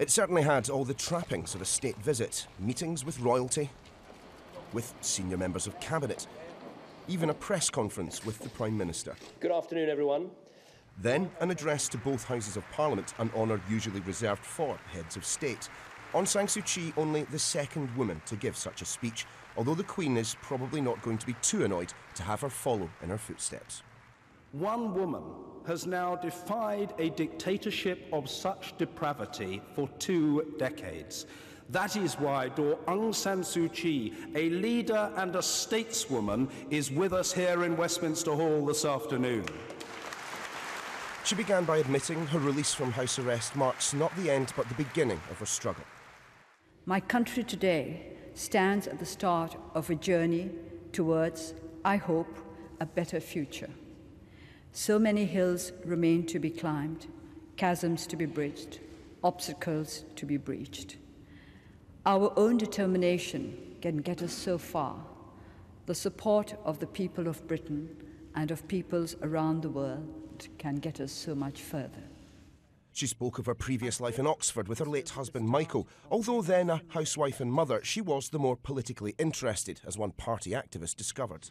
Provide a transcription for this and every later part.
It certainly had all the trappings of a state visit, meetings with royalty, with senior members of cabinet, even a press conference with the Prime Minister. Good afternoon, everyone. Then an address to both Houses of Parliament, an honour usually reserved for heads of state. Aung San Suu Kyi, only the second woman to give such a speech, although the Queen is probably not going to be too annoyed to have her follow in her footsteps. One woman has now defied a dictatorship of such depravity for 2 decades. That is why Aung San Suu Kyi, a leader and a stateswoman, is with us here in Westminster Hall this afternoon. She began by admitting her release from house arrest marks not the end but the beginning of her struggle. My country today stands at the start of a journey towards, I hope, a better future. So many hills remain to be climbed, chasms to be bridged, obstacles to be breached. Our own determination can get us so far. The support of the people of Britain and of peoples around the world can get us so much further. She spoke of her previous life in Oxford with her late husband Michael. Although then a housewife and mother, she was the more politically interested, as one party activist discovered.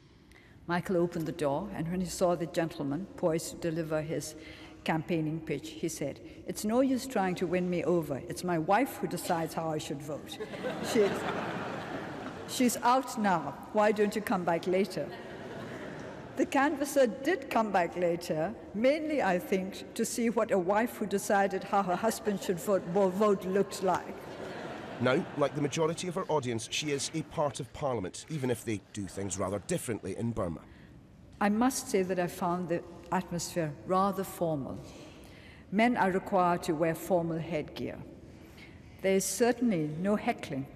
Michael opened the door, and when he saw the gentleman poised to deliver his campaigning pitch, he said, "It's no use trying to win me over. It's my wife who decides how I should vote. She's out now. Why don't you come back later?" The canvasser did come back later, mainly, I think, to see what a wife who decided how her husband should vote looked like. Now, like the majority of her audience, she is a part of Parliament, even if they do things rather differently in Burma. I must say that I found the atmosphere rather formal. Men are required to wear formal headgear. There is certainly no heckling.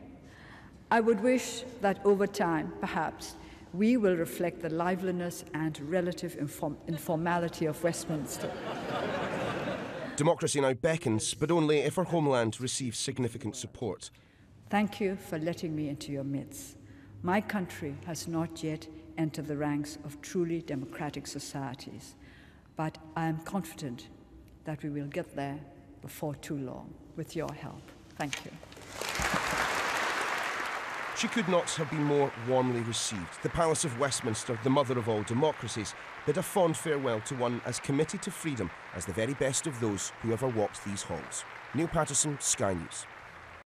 I would wish that over time, perhaps, we will reflect the liveliness and relative informality of Westminster. Democracy now beckons, but only if her homeland receives significant support. Thank you for letting me into your midst. My country has not yet entered the ranks of truly democratic societies, but I am confident that we will get there before too long, with your help. Thank you. She could not have been more warmly received. The Palace of Westminster, the mother of all democracies, bid a fond farewell to one as committed to freedom as the very best of those who ever walked these halls. Neil Patterson, Sky News.